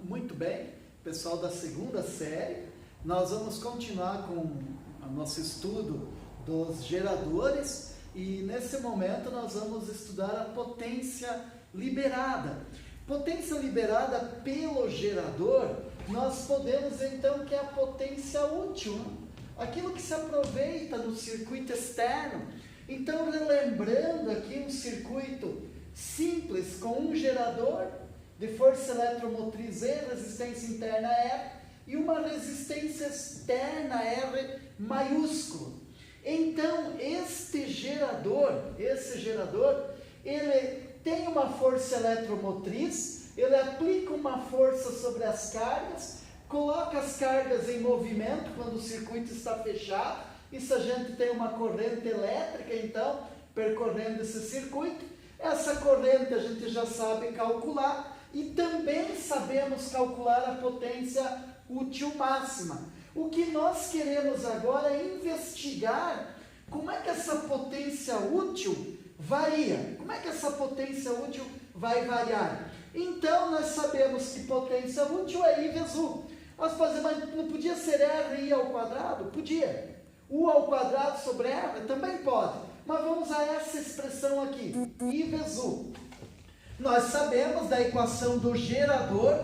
muito bem, pessoal da segunda série. Nós vamos continuar com o nosso estudo dos geradores e nesse momento nós vamos estudar a potência liberada. Potência liberada pelo gerador, nós podemos então que é a potência útil, aquilo que se aproveita no circuito externo. Então, relembrando aqui um circuito simples com um gerador de força eletromotriz E, resistência interna R, e uma resistência externa R maiúsculo. Então, esse gerador, ele tem uma força eletromotriz, ele aplica uma força sobre as cargas, coloca as cargas em movimento quando o circuito está fechado. Isso a gente tem uma corrente elétrica, então, percorrendo esse circuito. Essa corrente a gente já sabe calcular e também sabemos calcular a potência útil máxima. O que nós queremos agora é investigar como é que essa potência útil varia. Como é que essa potência útil vai variar? Então, nós sabemos que potência útil é I vezes U. Nós podemos, mas não podia ser RI ao quadrado? Podia. U ao quadrado sobre R também pode. Mas vamos a essa expressão aqui, I vezes U. Nós sabemos da equação do gerador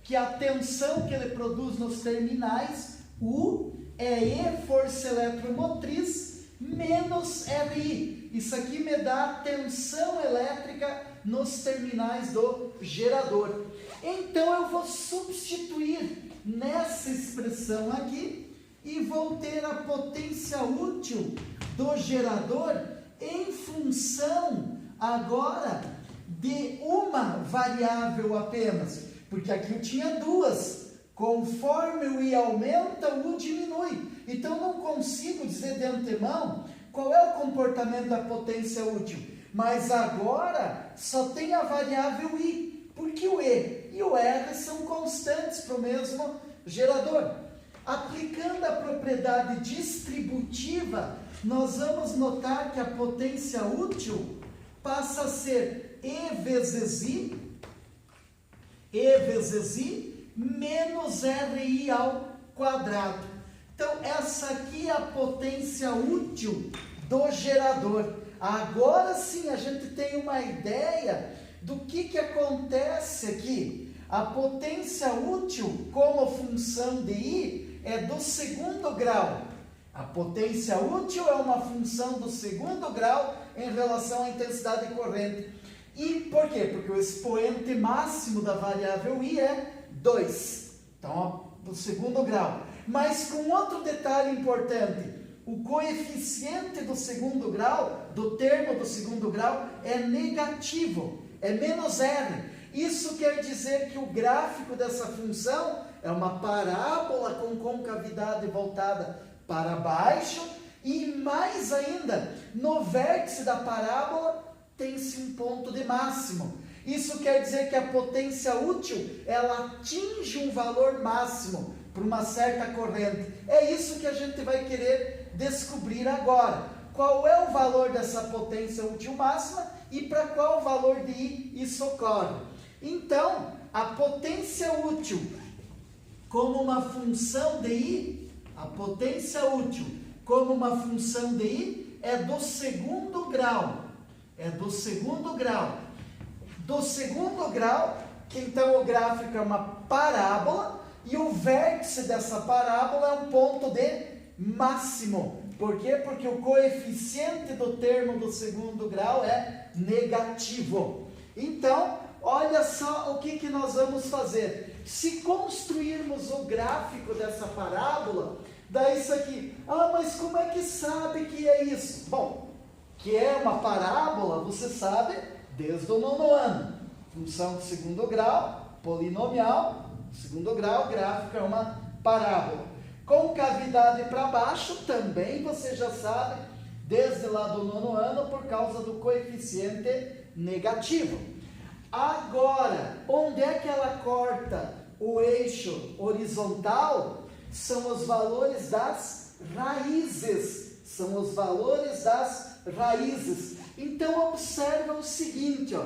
que a tensão que ele produz nos terminais, U, é E força eletromotriz menos RI. Isso aqui me dá a tensão elétrica nos terminais do gerador. Então eu vou substituir nessa expressão aqui e vou ter a potência útil do gerador em função agora de uma variável apenas, porque aqui eu tinha duas. Conforme o I aumenta, o U diminui. Então não consigo dizer de antemão qual é o comportamento da potência útil, mas agora só tem a variável I, porque o E e o R são constantes para o mesmo gerador. Aplicando a propriedade distributiva, nós vamos notar que a potência útil passa a ser E vezes I menos RI ao quadrado. Então, essa aqui é a potência útil do gerador. Agora sim, a gente tem uma ideia do que acontece aqui. A potência útil, como função de I, é do segundo grau. A potência útil é uma função do segundo grau em relação à intensidade de corrente. E por quê? Porque o expoente máximo da variável I é 2. Então, do segundo grau. Mas com outro detalhe importante, o coeficiente do segundo grau, do termo do segundo grau, é negativo, é menos R. Isso quer dizer que o gráfico dessa função é uma parábola com concavidade voltada para baixo e mais ainda, no vértice da parábola tem-se um ponto de máximo. Isso quer dizer que a potência útil, ela atinge um valor máximo para uma certa corrente. É isso que a gente vai querer descobrir agora. Qual é o valor dessa potência útil máxima e para qual valor de I isso ocorre? Então, a potência útil como uma função de I, a potência útil como uma função de I é do segundo grau. É do segundo grau. Do segundo grau, que então o gráfico é uma parábola e o vértice dessa parábola é um ponto de máximo. Por quê? Porque o coeficiente do termo do segundo grau é negativo. Então, olha só o que nós vamos fazer. Se construirmos o gráfico dessa parábola, dá isso aqui. Ah, mas como é que sabe que é isso? Bom, que é uma parábola, você sabe, desde o nono ano. Função de segundo grau, polinomial, segundo grau, gráfico é uma parábola. Concavidade para baixo, também você já sabe, desde lá do nono ano, por causa do coeficiente negativo. Agora, onde é que ela corta o eixo horizontal? São os valores das raízes. São os valores das raízes. Então, observa o seguinte, ó,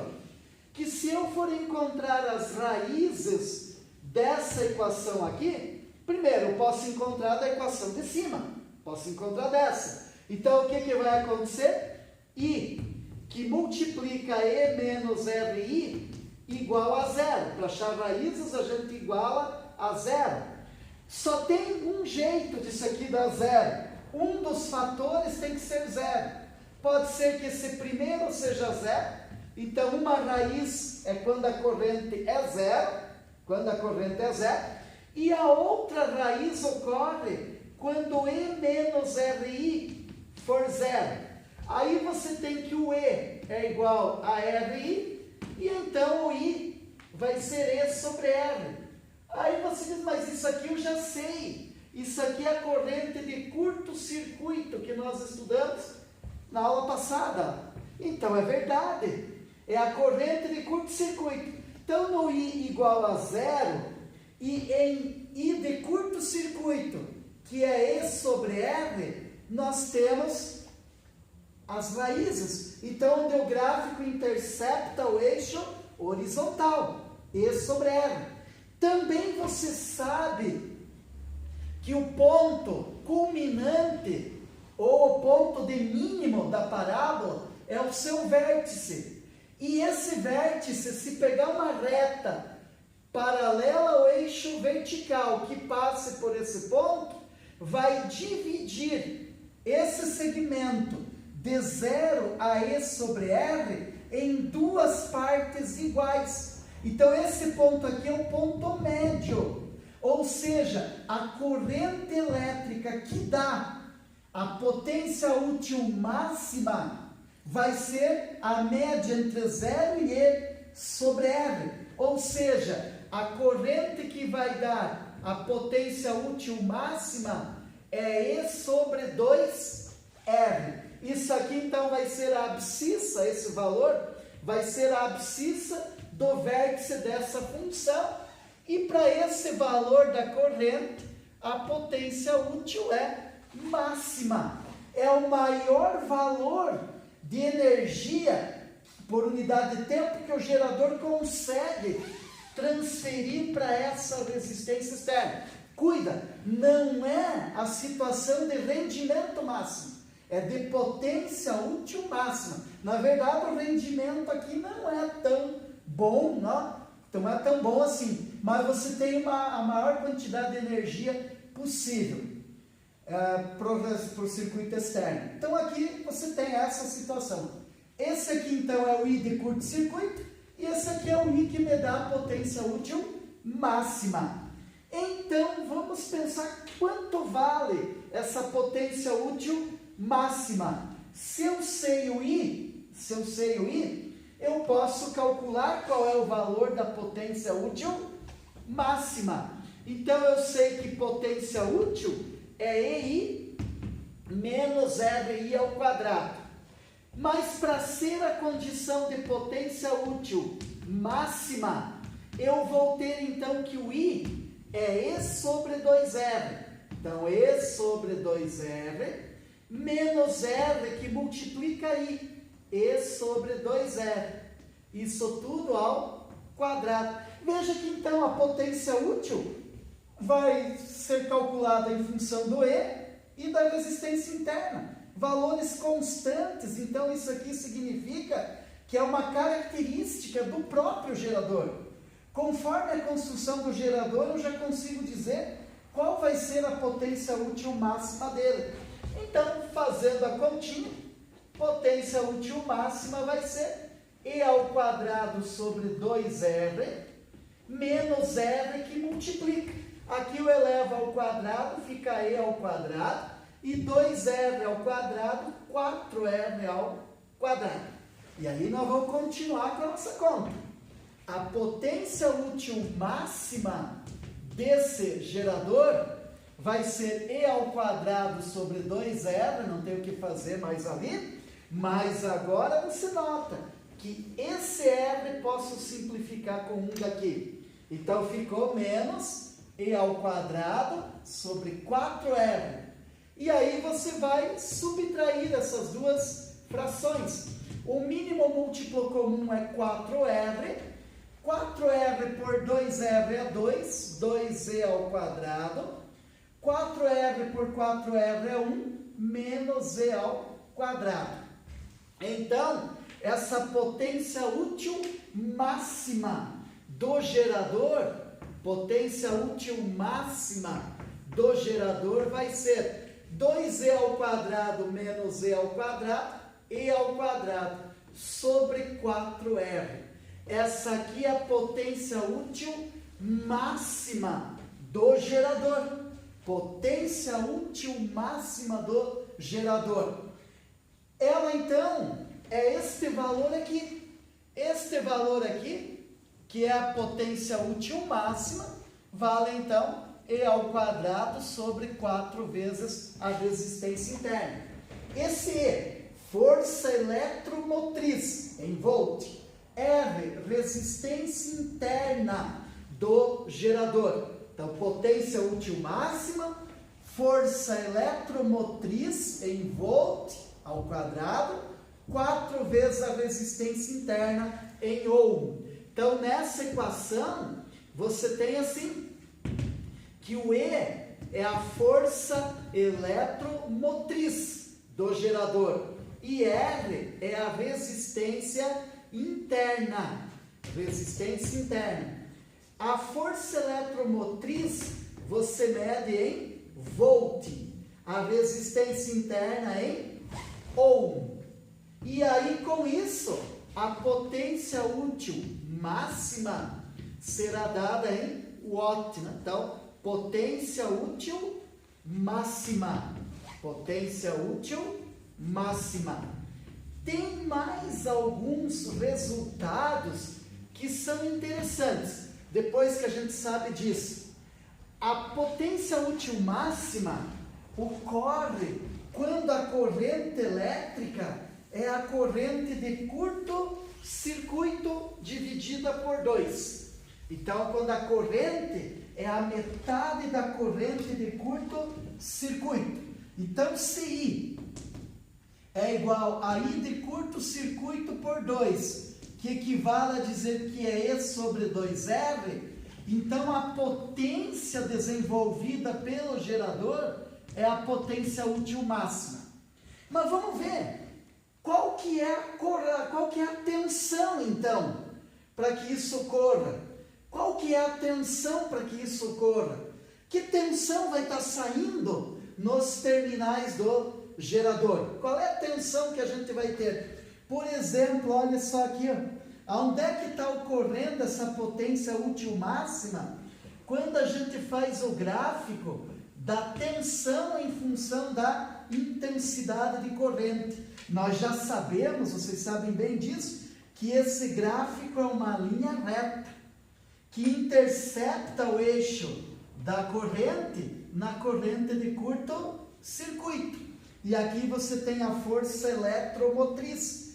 que se eu for encontrar as raízes dessa equação aqui, primeiro eu posso encontrar da equação de cima, posso encontrar dessa. Então, o que vai acontecer? I, que multiplica E menos RI, igual a zero. Para achar raízes, a gente iguala a zero. Só tem um jeito disso aqui dar zero. Um dos fatores tem que ser zero. Pode ser que esse primeiro seja zero. Então, uma raiz é quando a corrente é zero. Quando a corrente é zero. E a outra raiz ocorre quando E menos RI for zero. Aí você tem que o E é igual a RI, e então o I vai ser E sobre R. Aí você diz, mas isso aqui eu já sei. Isso aqui é a corrente de curto-circuito que nós estudamos na aula passada. Então é verdade, é a corrente de curto-circuito. Então no I igual a zero, e em I de curto-circuito, que é E sobre R, nós temos as raízes. Então, onde o gráfico intercepta o eixo horizontal, E sobre R. Também você sabe que o ponto culminante, ou o ponto de mínimo da parábola, é o seu vértice. E esse vértice, se pegar uma reta paralela ao eixo vertical que passe por esse ponto, vai dividir esse segmento de 0 a E sobre R em duas partes iguais. Então, esse ponto aqui é o ponto médio. Ou seja, a corrente elétrica que dá a potência útil máxima vai ser a média entre 0 e E sobre R. Ou seja, a corrente que vai dar a potência útil máxima é E sobre 2R. Isso aqui, então, vai ser a abscissa, esse valor, vai ser a abscissa do vértice dessa função. E para esse valor da corrente, a potência útil é máxima. É o maior valor de energia por unidade de tempo que o gerador consegue transferir para essa resistência externa. Cuida, não é a situação de rendimento máximo. É de potência útil máxima. Na verdade, o rendimento aqui não é tão bom, não é tão bom assim. Mas você tem a maior quantidade de energia possível para o circuito externo. Então, aqui você tem essa situação. Esse aqui, então, é o I de curto-circuito. E esse aqui é o I que me dá a potência útil máxima. Então, vamos pensar quanto vale essa potência útil máxima. Se eu sei o I, eu posso calcular qual é o valor da potência útil máxima. Então, eu sei que potência útil é EI menos RI ao quadrado. Mas para ser a condição de potência útil máxima, eu vou ter então que o I é E sobre 2R. Então, E sobre 2R menos R que multiplica I. E sobre 2R. Isso tudo ao quadrado. Veja que então a potência útil vai ser calculada em função do E e da resistência interna. Valores constantes. Então, isso aqui significa que é uma característica do próprio gerador. Conforme a construção do gerador, eu já consigo dizer qual vai ser a potência útil máxima dele. Então, fazendo a continha, potência útil máxima vai ser E ao quadrado sobre 2R menos R que multiplica. Aqui o eleva ao quadrado, fica E ao quadrado, e 2R ao quadrado, 4R ao quadrado. E aí nós vamos continuar com a nossa conta. A potência útil máxima desse gerador vai ser E ao quadrado sobre 2R, não tem o que fazer mais ali, mas agora você nota que esse R posso simplificar com um daqui. Então ficou menos E ao quadrado sobre 4R. E aí você vai subtrair essas duas frações. O mínimo múltiplo comum é 4R. 4R por 2R é 2, 2E ao quadrado. 4R por 4R é 1, menos E ao quadrado. Então, essa potência útil máxima do gerador, vai ser 2E ao quadrado menos E ao quadrado, E ao quadrado, sobre 4R. Essa aqui é a potência útil máxima do gerador. Potência útil máxima do gerador. Ela, então, é este valor aqui. Este valor aqui, que é a potência útil máxima, vale, então, E ao quadrado sobre 4 vezes a resistência interna. Esse E, força eletromotriz, em volt. R, resistência interna do gerador. Então, potência útil máxima, força eletromotriz em volt ao quadrado, 4 vezes a resistência interna em ohm. Então, nessa equação, você tem assim, que o E é a força eletromotriz do gerador e R é a resistência interna. Resistência interna. A força eletromotriz você mede em volt, a resistência interna em ohm. E aí, com isso, a potência útil máxima será dada em watt, né? Então, potência útil máxima. Potência útil máxima. Tem mais alguns resultados que são interessantes, depois que a gente sabe disso. A potência útil máxima ocorre quando a corrente elétrica é a corrente de curto circuito dividida por 2. Então, quando a corrente é a metade da corrente de curto circuito. Então, se I é igual a I de curto circuito por 2, que equivale a dizer que é E sobre 2R, então a potência desenvolvida pelo gerador é a potência útil máxima. Mas vamos ver qual que é a tensão, então, para que isso ocorra. Qual que é a tensão para que isso ocorra? Que tensão vai estar saindo nos terminais do gerador? Qual é a tensão que a gente vai ter? Por exemplo, olha só aqui, ó. Onde é que está ocorrendo essa potência útil máxima? Quando a gente faz o gráfico da tensão em função da intensidade de corrente. Nós já sabemos, vocês sabem bem disso, que esse gráfico é uma linha reta que intercepta o eixo da corrente na corrente de curto circuito. E aqui você tem a força eletromotriz.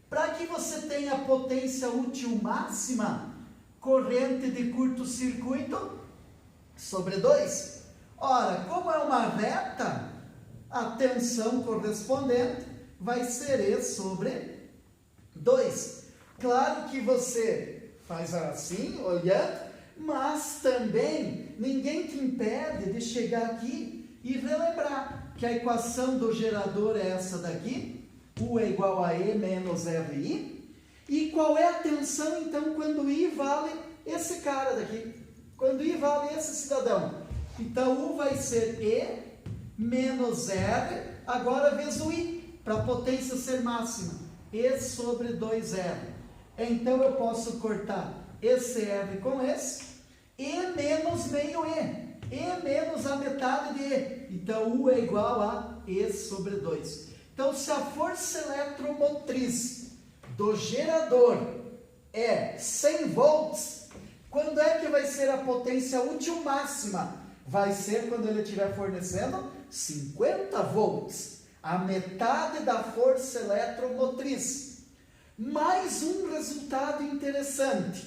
Para que você tenha a potência útil máxima, corrente de curto circuito sobre 2. Ora, como é uma reta, a tensão correspondente vai ser E sobre 2. Claro que você faz assim, olhando, mas também ninguém te impede de chegar aqui e relembrar que a equação do gerador é essa daqui, U é igual a E menos RI. E qual é a tensão, então, quando I vale esse cara daqui? Quando I vale esse cidadão. Então, U vai ser E menos R, agora vezes o I, para a potência ser máxima. E sobre 2R. Então, eu posso cortar esse R com esse. E menos meio E. E menos a metade de E. Então, U é igual a E sobre 2. Então, se a força eletromotriz do gerador é 100 volts, quando é que vai ser a potência útil máxima? Vai ser quando ele estiver fornecendo 50 volts, a metade da força eletromotriz. Mais um resultado interessante.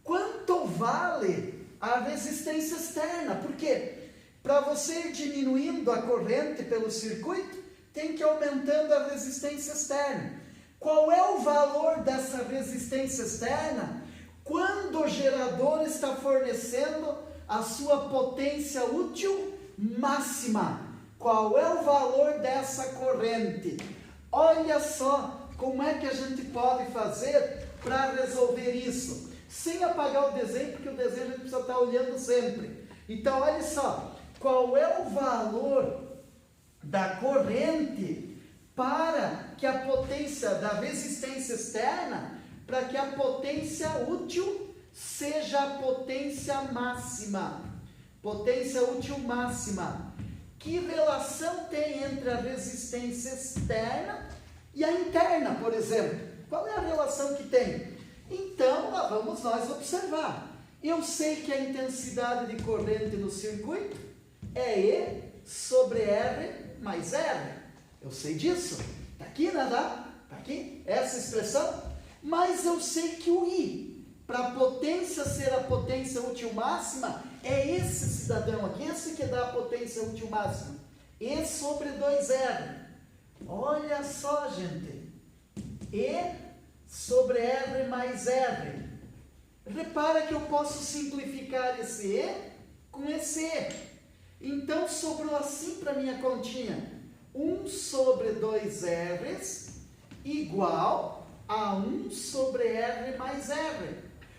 Quanto vale a resistência externa? Por quê? Para você ir diminuindo a corrente pelo circuito, tem que ir aumentando a resistência externa. Qual é o valor dessa resistência externa quando o gerador está fornecendo a sua potência útil máxima? Qual é o valor dessa corrente? Olha só como é que a gente pode fazer para resolver isso. Sem apagar o desenho, porque o desenho a gente precisa estar olhando sempre. Então, olha só, qual é o valor da corrente para que a potência da resistência externa, para que a potência útil seja a potência máxima. Potência útil máxima. Que relação tem entre a resistência externa e a interna, por exemplo? Qual é a relação que tem? Então, lá vamos nós observar. Eu sei que a intensidade de corrente no circuito é E sobre R mais R. Eu sei disso. Está aqui, né? Está aqui, essa expressão. Mas eu sei que o I, para a potência ser a potência útil máxima, é esse cidadão aqui, esse que dá a potência útil máxima. E sobre 2R. Olha só, gente. E sobre R mais R. Repara que eu posso simplificar esse E com esse E. Então, sobrou assim para minha continha. 1 sobre 2Rs igual a 1 sobre R mais R.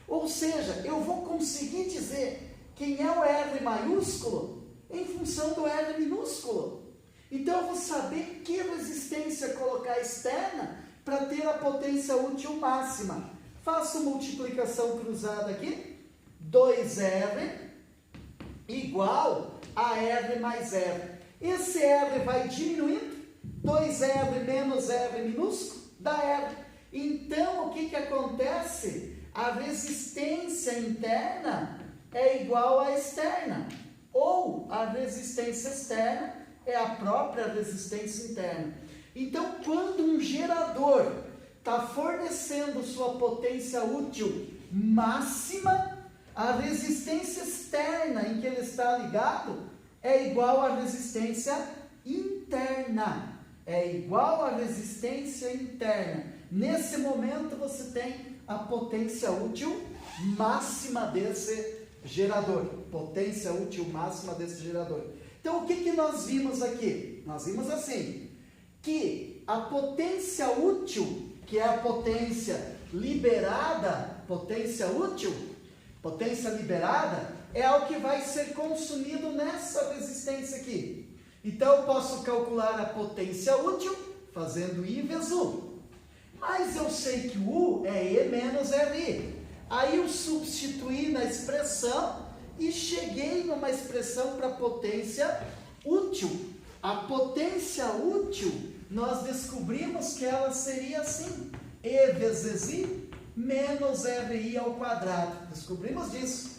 Ou seja, eu vou conseguir dizer quem é o R maiúsculo em função do R minúsculo. Então, eu vou saber que resistência colocar externa para ter a potência útil máxima. Faço multiplicação cruzada aqui. 2R igual a R mais R. Esse R vai diminuindo. 2R menos R minúsculo dá R. Então, o que acontece? A resistência interna é igual à externa. Ou a resistência externa é a própria resistência interna. Então, quando um gerador está fornecendo sua potência útil máxima, a resistência externa em que ele está ligado é igual à resistência interna. É igual à resistência interna. Nesse momento, você tem a potência útil máxima desse gerador. Potência útil máxima desse gerador. Então, o que nós vimos aqui? Nós vimos assim, que a potência útil, que é a potência liberada, potência útil, potência liberada, é o que vai ser consumido nessa resistência aqui. Então, eu posso calcular a potência útil fazendo I vezes U. Mas eu sei que o U é E menos RI. Aí eu substituí na expressão e cheguei numa expressão para potência útil. A potência útil, nós descobrimos que ela seria assim, E vezes I menos RI ao quadrado. Descobrimos disso.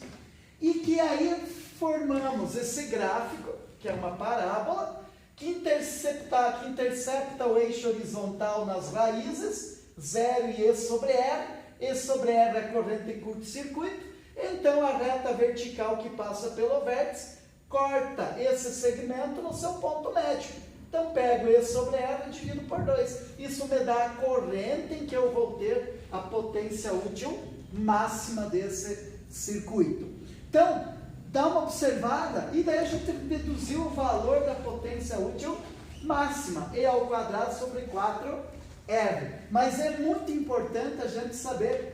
E que aí formamos esse gráfico, que é uma parábola, que intercepta o eixo horizontal nas raízes, 0 e E sobre R. E sobre R é a corrente de curto-circuito. Então, a reta vertical que passa pelo vértice corta esse segmento no seu ponto médio. Então, pego E sobre R e divido por 2. Isso me dá a corrente em que eu vou ter a potência útil máxima desse circuito. Então, dá uma observada e daí a gente deduziu o valor da potência útil máxima, E ao quadrado sobre 4R. Mas é muito importante a gente saber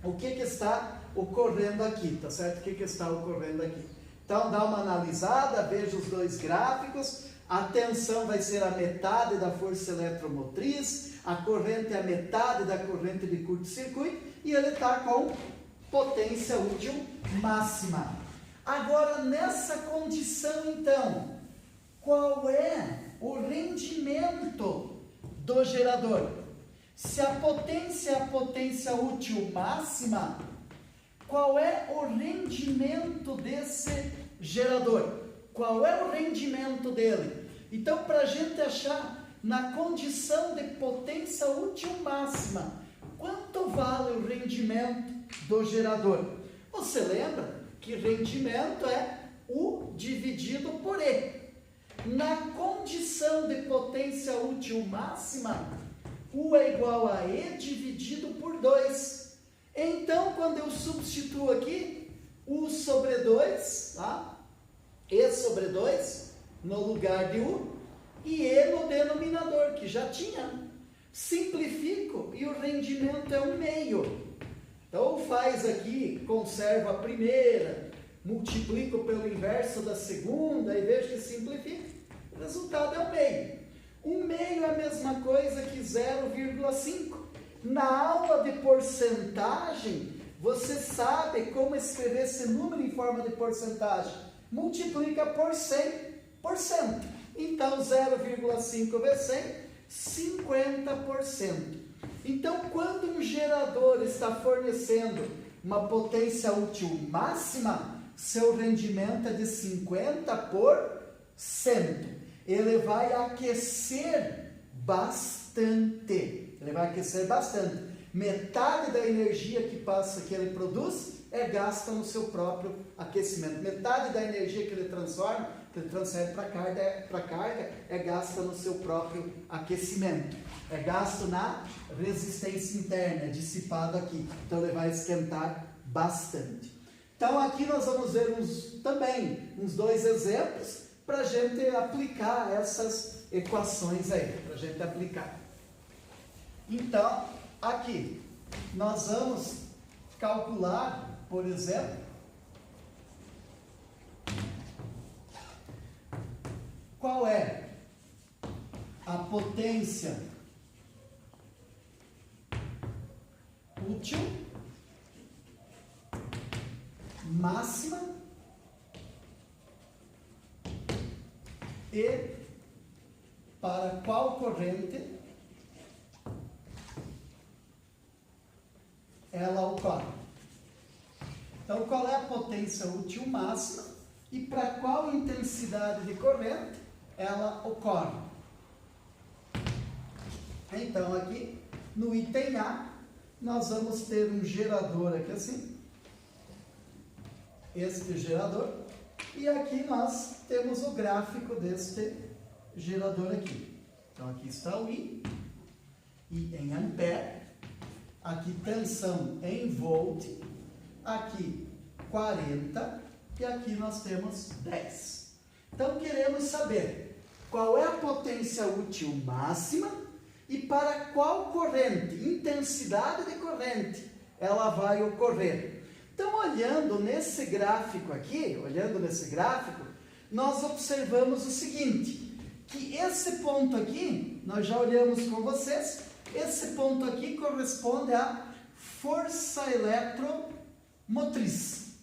o que está ocorrendo aqui, tá certo? O que está ocorrendo aqui. Então, dá uma analisada, veja os dois gráficos. A tensão vai ser a metade da força eletromotriz, a corrente é a metade da corrente de curto-circuito e ele está com potência útil máxima. Agora, nessa condição, então, qual é o rendimento do gerador? Se a potência é a potência útil máxima, qual é o rendimento desse gerador? Qual é o rendimento dele? Então, para a gente achar na condição de potência útil máxima, quanto vale o rendimento do gerador? Você lembra que rendimento é U dividido por E. Na condição de potência útil máxima, U é igual a E dividido por 2. Então, quando eu substituo aqui, U sobre 2, tá? E sobre 2 no lugar de U e E no denominador, que já tinha. Simplifico e o rendimento é 1/2. Então, faz aqui, conserva a primeira, multiplico pelo inverso da segunda e vejo que simplifica. O resultado é 1/2. 1/2 é a mesma coisa que 0,5. Na aula de porcentagem, você sabe como escrever esse número em forma de porcentagem. Multiplica por 100%. Então, 0,5 vezes 100, 50%. Então, quando um gerador está fornecendo uma potência útil máxima, seu rendimento é de 50%. Ele vai aquecer bastante. Metade da energia que ele produz é gasta no seu próprio aquecimento. Metade da energia que ele transfere para a carga, é gasta no seu próprio aquecimento. É gasto na resistência interna, é dissipado aqui. Então ele vai esquentar bastante. Então aqui nós vamos ver uns 2 exemplos para a gente aplicar essas equações aí, para a gente aplicar. Então, aqui, nós vamos calcular, por exemplo, qual é a potência útil máxima e para qual corrente ela ocorre. Então, qual é a potência útil máxima e para qual intensidade de corrente ela ocorre. Então, aqui no item A, nós vamos ter um gerador aqui assim, este gerador, e aqui nós temos o gráfico deste gerador aqui. Então, aqui está o I em ampere, aqui tensão em volt, aqui 40 e aqui nós temos 10. Então, queremos saber qual é a potência útil máxima e para qual corrente, intensidade de corrente, ela vai ocorrer. Então, olhando nesse gráfico aqui, nós observamos o seguinte, que esse ponto aqui, nós já olhamos com vocês, esse ponto aqui corresponde à força eletromotriz.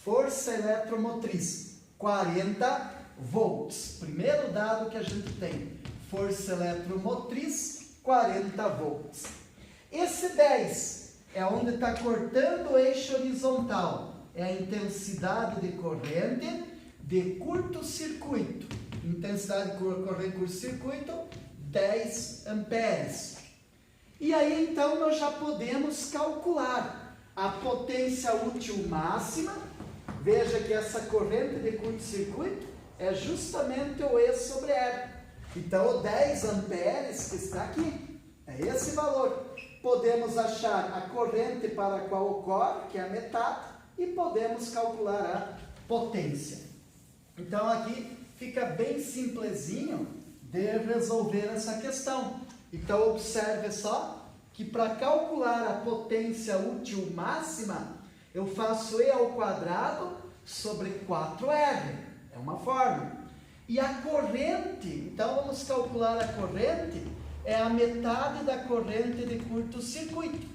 Força eletromotriz, 40 volts. Primeiro dado que a gente tem, força eletromotriz, 40 volts. Esse 10 é onde está cortando o eixo horizontal. É a intensidade de corrente de curto-circuito. Intensidade de corrente curto-circuito, 10 amperes. E aí, então, nós já podemos calcular a potência útil máxima. Veja que essa corrente de curto-circuito é justamente o E sobre R. Então, o 10 amperes que está aqui, é esse valor. Podemos achar a corrente para a qual ocorre, que é a metade, e podemos calcular a potência. Então, aqui fica bem simplesinho de resolver essa questão. Então, observe só que para calcular a potência útil máxima, eu faço E ao quadrado sobre 4R. É uma forma. E a corrente, então vamos calcular a corrente, é a metade da corrente de curto-circuito.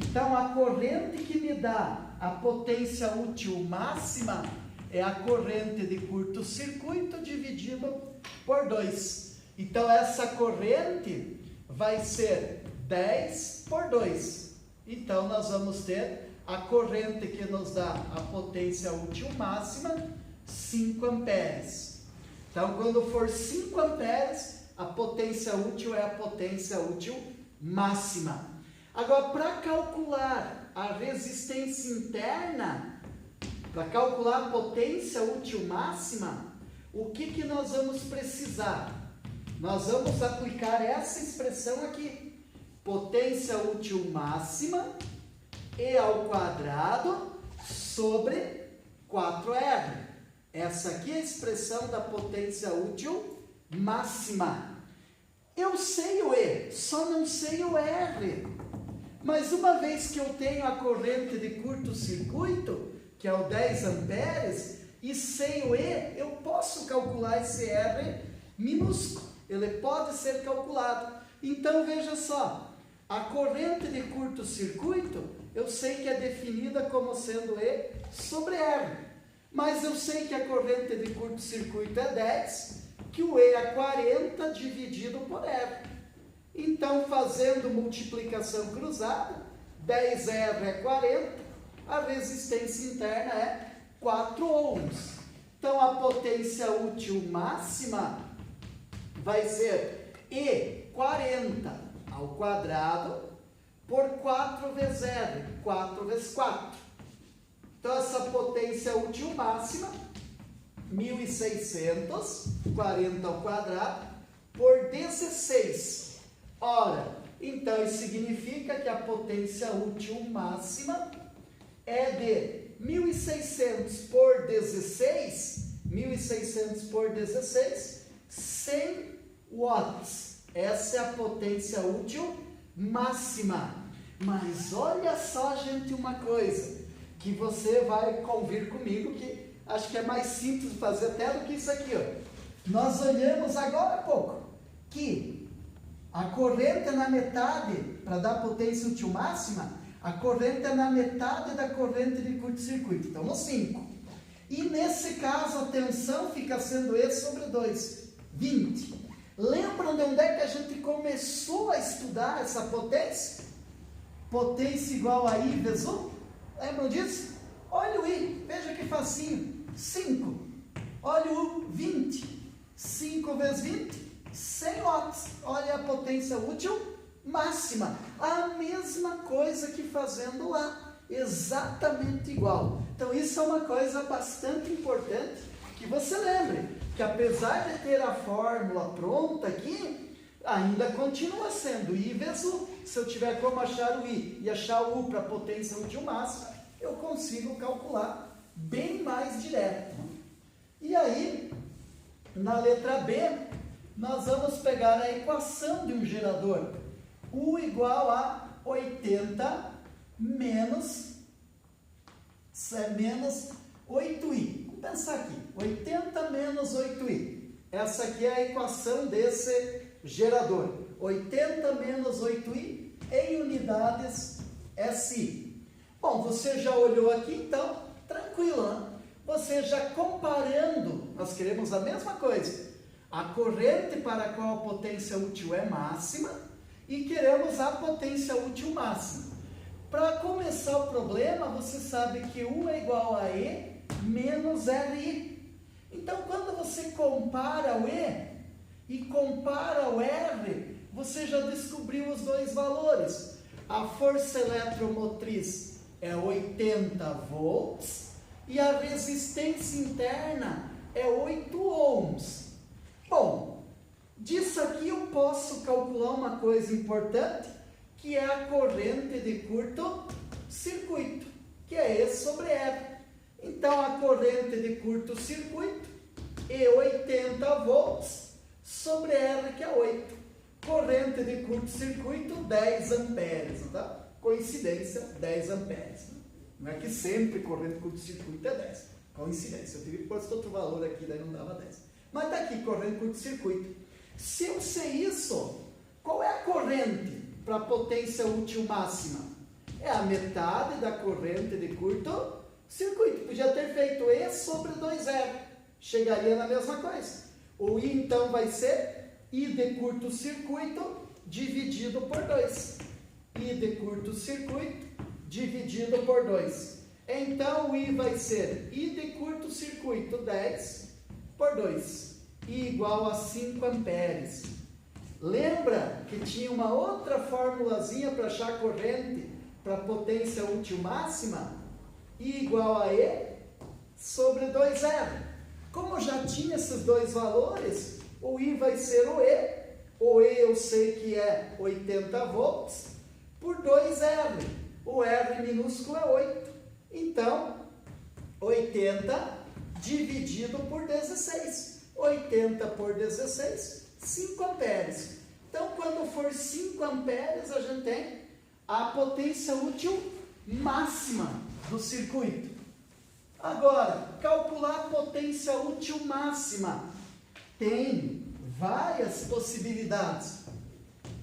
Então, a corrente que me dá a potência útil máxima é a corrente de curto-circuito dividido por 2. Então, essa corrente vai ser 10 por 2. Então, nós vamos ter a corrente que nos dá a potência útil máxima, 5 amperes. Então, quando for 5 amperes, a potência útil é a potência útil máxima. Agora, para calcular a resistência interna, para calcular a potência útil máxima, o que nós vamos precisar? Nós vamos aplicar essa expressão aqui. potência útil máxima E ao quadrado sobre 4R. Essa aqui é a expressão da potência útil máxima. Eu sei o E, só não sei o R. Mas uma vez que eu tenho a corrente de curto-circuito, que é o 10 amperes, e sei o E, eu posso calcular esse R minúsculo. Ele pode ser calculado. Então, veja só, a corrente de curto-circuito, eu sei que é definida como sendo E sobre R. Mas eu sei que a corrente de curto-circuito é 10, que o E é 40 dividido por R. Então, fazendo multiplicação cruzada, 10R é 40, a resistência interna é 4 ohms. Então, a potência útil máxima vai ser E 40 ao quadrado por 4 vezes R, 4 vezes 4. Então, essa potência útil máxima, 1.600, 40 ao quadrado, por 16. Ora, então isso significa que a potência útil máxima é de 1.600 por 16, 1.600 por 16, 100 watts. Essa é a potência útil máxima. Mas olha só, gente, uma coisa, que você vai convir comigo, que acho que é mais simples de fazer até do que isso aqui, ó. Nós olhamos agora há pouco que a corrente é na metade, para dar potência útil máxima, a corrente é na metade da corrente de curto-circuito, então no 5. E nesse caso a tensão fica sendo E sobre 2, 20. Lembram de onde é que a gente começou a estudar essa potência? Potência igual a I vezes 1? Lembram disso? Olha o I, veja que facinho, 5. Olha o U, 20. 5 vezes 20, 100 watts. Olha a potência útil máxima. A mesma coisa que fazendo lá, exatamente igual. Então isso é uma coisa bastante importante que você lembre, que apesar de ter a fórmula pronta aqui, ainda continua sendo I vezes U. Se eu tiver como achar o I e achar o U para a potência útil máxima, eu consigo calcular bem mais direto. E aí, na letra B, nós vamos pegar a equação de um gerador. U igual a 80 menos 8i. Vamos pensar aqui. 80 menos 8i. Essa aqui é a equação desse gerador. 80 menos 8i em unidades SI. Bom, você já olhou aqui, então, tranquilo, né? Você já comparando, nós queremos a mesma coisa. A corrente para a qual a potência útil é máxima e queremos a potência útil máxima. Para começar o problema, você sabe que U é igual a E menos RI. Então, quando você compara o E e compara o R, você já descobriu os dois valores. A força eletromotriz é 80 volts e a resistência interna é 8 ohms. Bom, disso aqui eu posso calcular uma coisa importante, que é a corrente de curto-circuito, que é E sobre R. Então, a corrente de curto-circuito é 80 volts sobre R, que é 8. Corrente de curto-circuito, 10 amperes, tá? Coincidência, 10 amperes. Não é que sempre corrente de curto-circuito é 10. Coincidência. Eu tive que pôr esse outro valor aqui, daí não dava 10. Mas está aqui, corrente de curto-circuito. Se eu sei isso, qual é a corrente para a potência útil máxima? É a metade da corrente de curto-circuito. Podia ter feito E sobre 2R. Chegaria na mesma coisa. O I, então, vai ser I de curto-circuito dividido por 2. I de curto-circuito dividido por 2. Então, o I vai ser I de curto-circuito 10 por 2. I igual a 5 amperes. Lembra que tinha uma outra formulazinha para achar a corrente para a potência útil máxima? I igual a E sobre 2R. Como já tinha esses dois valores, o I vai ser o E, O E eu sei que é 80 volts por 2R. O R minúsculo é 8. Então, 80 dividido por 16. 80 por 16, 5 amperes. Então, quando for 5 amperes, a gente tem a potência útil máxima do circuito. Agora, calcular a potência útil máxima. Tem várias possibilidades.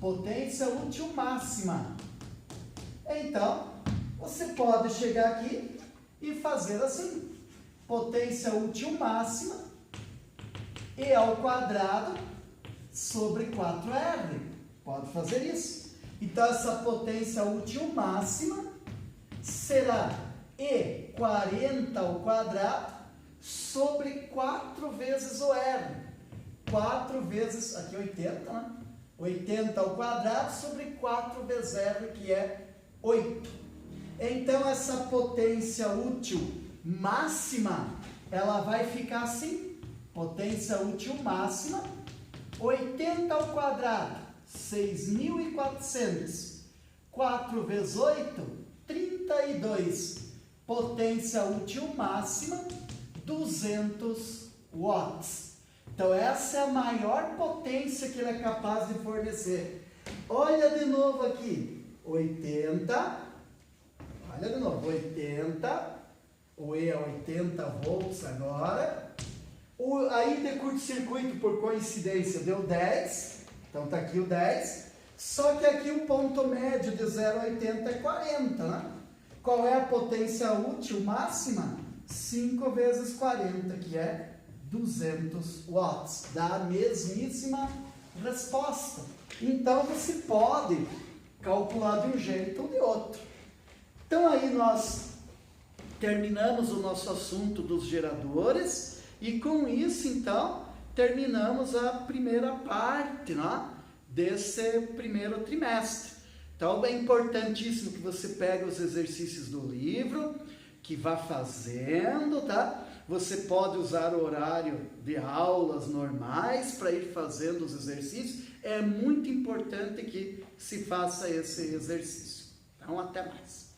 Potência útil máxima. Então, você pode chegar aqui e fazer assim. Potência útil máxima E ao quadrado sobre 4R. Pode fazer isso. Então, essa potência útil máxima será E 40 ao quadrado sobre 4 vezes o R. 4 vezes, aqui 80, né? 80 ao quadrado sobre 4 vezes R, que é 8. Então, essa potência útil máxima, ela vai ficar assim. Potência útil máxima, 80 ao quadrado, 6.400. 4 vezes 8, 32. Potência útil máxima, 200 watts. Então, essa é a maior potência que ele é capaz de fornecer. Olha de novo aqui. 80. Olha de novo. 80. O E é 80 volts agora. Aí de curto-circuito, por coincidência, deu 10. Então, está aqui o 10. Só que aqui o ponto médio de 0 a 80 é 40, né? Qual é a potência útil máxima? 5 vezes 40, que é 200 watts. Dá a mesmíssima resposta. Então, você pode calcular de um jeito ou de outro. Então, aí nós terminamos o nosso assunto dos geradores. E com isso, então, terminamos a primeira parte, né, desse primeiro trimestre. Então, é importantíssimo que você pegue os exercícios do livro, que vá fazendo, tá? Você pode usar o horário de aulas normais para ir fazendo os exercícios. É muito importante que se faça esse exercício. Então, até mais.